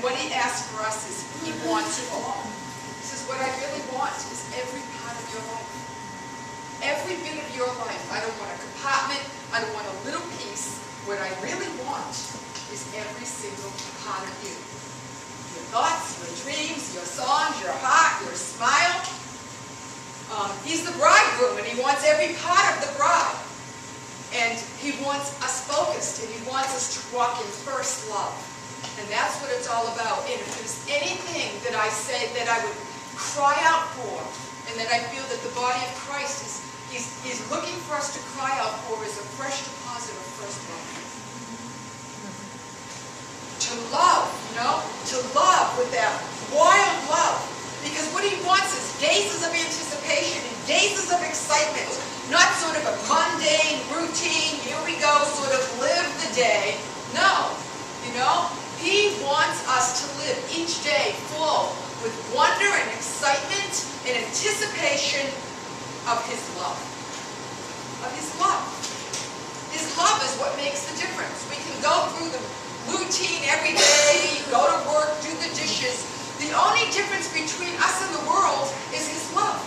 what he asks for us is he wants it all. He says, what I really want is every part of your life. Every bit of your life. I don't want a compartment. I don't want a little piece. What I really want is every single part of you. Your thoughts, your dreams, your songs, your heart, your smile. He's the bridegroom, and he wants every part of the bride. And he wants us focused, and he wants us to walk in first love. And that's what it's all about. And if there's anything that I say that I would cry out for, and that I feel that the body of Christ is looking for us to cry out for, is a fresh deposit of first love. To love, to love with that wild love. Because what he wants is gazes of anticipation and gazes of excitement. Not sort of a mundane, routine, here we go, sort of live the day. No, he wants us to live each day full with wonder and excitement and anticipation of his love. Of his love. His love is what makes the difference. We can go through the routine every day, go to work, do the dishes. The only difference between us and the world is his love.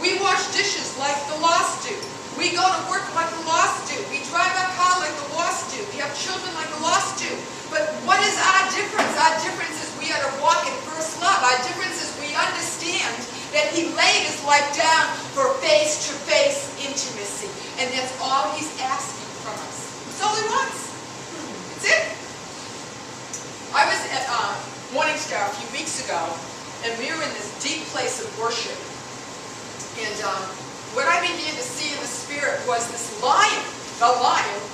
We wash dishes like the lost do. We go to work like the lost do. We drive our car like the lost do. We have children like the lost do. But what is our difference? Our difference is we are to walk in first love. Our difference is we understand that he laid his life down for face-to-face intimacy. And that's all he's asking from us. That's all he wants. That's it. I was at Morning Star a few weeks ago, and we were in this deep place of worship. And what I began to see in the spirit was this lion,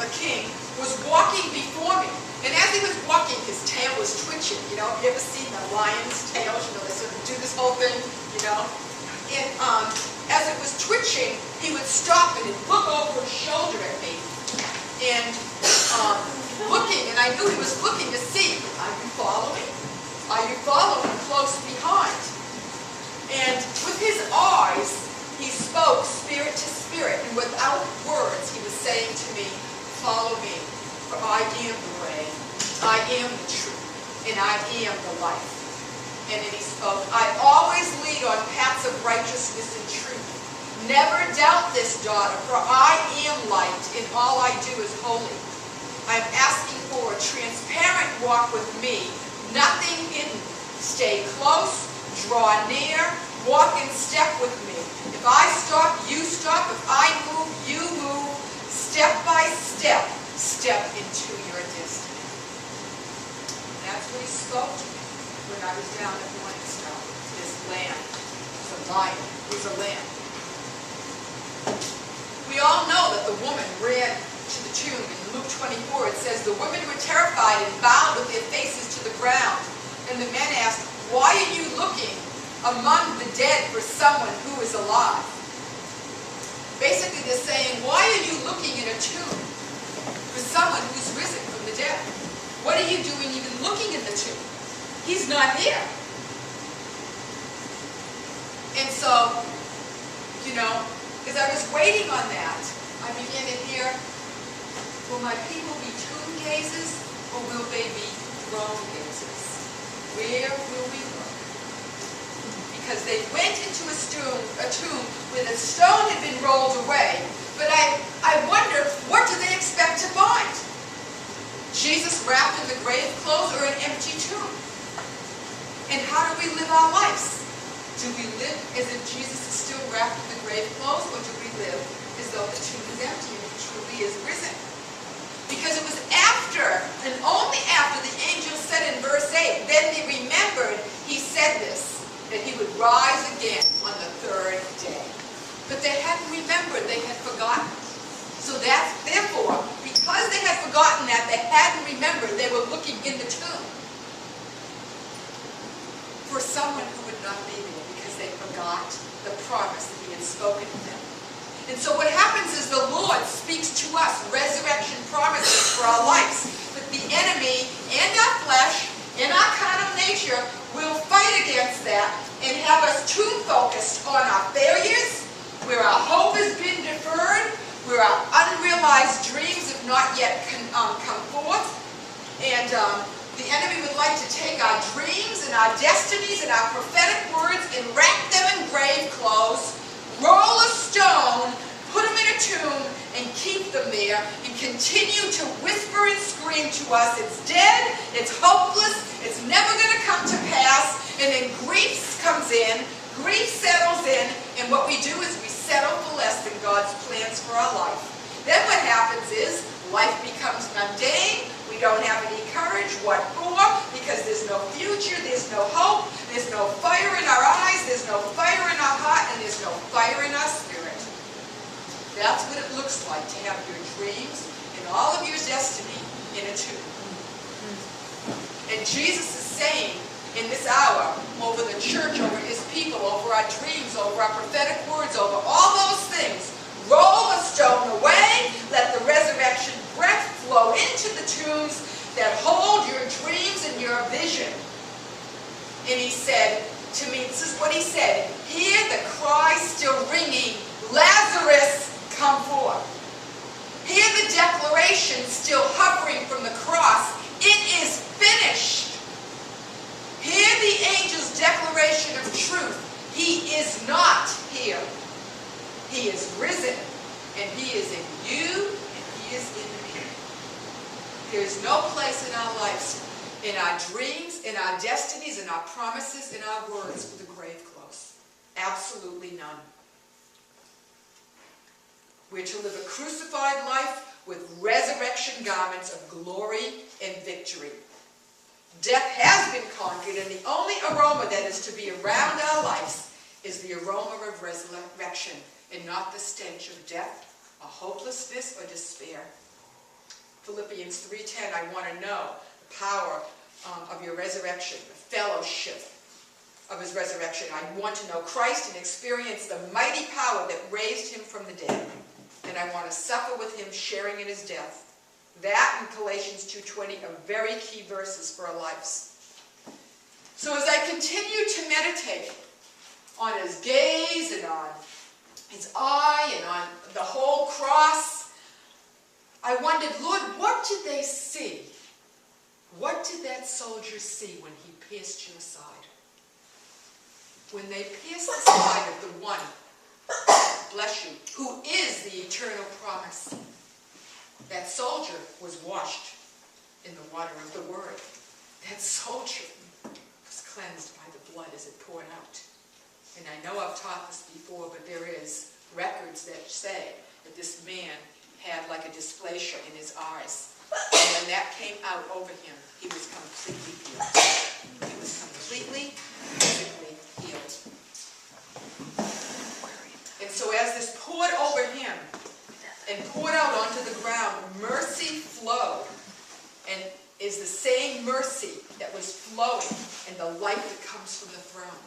the king, was walking before me. And as he was walking, his tail was twitching. You ever seen the lion's tails? They sort of do this whole thing, And as it was twitching, he would stop and he'd look over his shoulder at me. And looking, and I knew he was looking to see, are you following? Are you following close behind? And with his eyes, he spoke spirit to spirit, and without words, he was saying to me, follow me, for I am the way, I am the truth, and I am the life. And then he spoke, I always lead on paths of righteousness and truth. Never doubt this, daughter, for I am light, and all I do is holy. I'm asking for a transparent walk with me, nothing hidden. Stay close, draw near, walk in step with me. If I stop, you stop. If I move, you move. Step by step, step into your destiny. That's what he spoke to me when I was down at Morning Star. This lamb was a lion. It was a lamb. We all know that the woman ran to the tomb. In Luke 24, it says, the women were terrified and bowed with their faces to the ground. And the men asked, why are you looking among the dead for someone who is alive? Basically, they're saying, why are you looking in a tomb for someone who's risen from the dead? What are you doing even looking in the tomb? He's not here. And so, as I was waiting on that, I began to hear, will my people be tomb gazers, or will they be throne gazers? Where will we look? Because they went into a tomb where the stone had been rolled away. But I wonder, what do they expect to find? Jesus wrapped in the grave clothes or an empty tomb? And how do we live our lives? Do we live as if Jesus is still wrapped in the grave clothes, or do we live as though the tomb is empty and he truly is risen? Because it was after, and only after, the angel said in verse 8, then they remembered he said this, that he would rise again on the third day. But they hadn't remembered, they had forgotten. So that's, therefore, because they had forgotten that, they hadn't remembered, they were looking in the tomb for someone who would not be there, because they forgot the promise that he had spoken to them. And so what happens is the Lord speaks to us resurrection promises for our lives. But the enemy and our flesh and our carnal nature will fight against that and have us too focused on our failures, where our hope has been deferred, where our unrealized dreams have not yet come forth. And the enemy would like like to take our dreams and our destinies and our prophetic words and wrap them in grave clothes, roll a stone, put them in a tomb, and keep them there, and continue to whisper and scream to us, it's dead, it's hopeless, it's never going to come to pass, and then grief comes in, grief settles in, and what we do is we settle for less than God's plans for our life. Then what happens is life becomes mundane, we don't have any courage, what for? Because there's no future, there's no hope, there's no fire in our eyes, there's no fire in our heart, and there's no fire in our spirit. That's what it looks like to have your dreams and all of your destiny in a tomb. And Jesus is saying in this hour, over the church, over his people, over our dreams, over our prophetic words, over all those things, roll a stone away, let the resurrection breath flow into the tombs that hold your dreams and your vision. And he said to me, this is what he said, hear the cry still ringing, Lazarus, come forth. Hear the declaration still hovering from the cross, it is finished. Hear the angel's declaration of truth, he is not here. He is risen, and he is in you, and he is in me. There is no place in our lives, in our dreams, in our destinies, in our promises, in our words, for the grave close. Absolutely none. We're to live a crucified life with resurrection garments of glory and victory. Death has been conquered, and the only aroma that is to be around our lives is the aroma of resurrection, and not the stench of death, or hopelessness, or despair. Philippians 3:10, I want to know the power of your resurrection, the fellowship of his resurrection. I want to know Christ and experience the mighty power that raised him from the dead. And I want to suffer with him, sharing in his death. That and Galatians 2:20 are very key verses for our lives. So as I continue to meditate on his gaze and on his eye and on the whole cross, I wondered, Lord, what did they see? What did that soldier see when he pierced your side? When they pierced the side of the one, bless you, who is the eternal promise. That soldier was washed in the water of the Word. That soldier was cleansed by the blood as it poured out. And I know I've taught this before, but there is records that say that this man had like a dysplasia in his eyes. And when that came out over him, he was completely healed. He was completely, physically healed. And so as this poured over him and poured out onto the ground, mercy flowed, and is the same mercy that was flowing in the light that comes from the throne.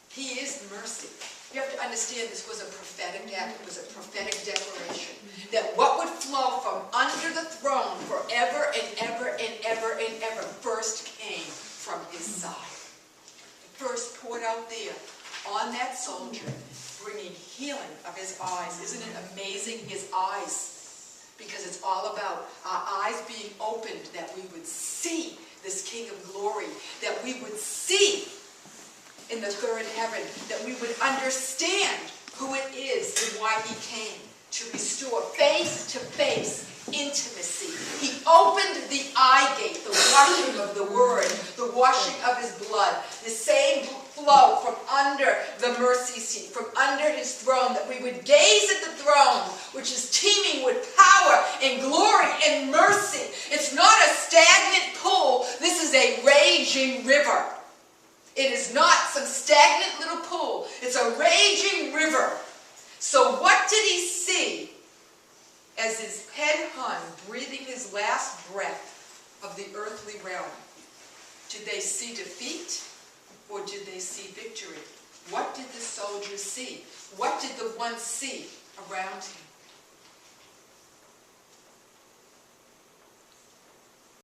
He is mercy. You have to understand this was a prophetic act. It was a prophetic declaration. That what would flow from under the throne forever and ever and ever and ever first came from his side. It first poured out there on that soldier, bringing healing of his eyes. Isn't it amazing? His eyes. Because it's all about our eyes being opened, that we would see this King of Glory, that we would see in the third heaven, that we would understand who it is and why he came, to restore face-to-face intimacy. He opened the Eyegate, the washing of the Word, the washing of his blood, the same flow from under the mercy seat, from under his throne, that we would gaze at the throne, which is teeming with power and glory and mercy. It's not a stagnant pool. This is a raging river. It is not some stagnant little pool. It's a raging river. So what did he see as his head hung, breathing his last breath of the earthly realm? Did they see defeat, or did they see victory? What did the soldier see? What did the one see around him?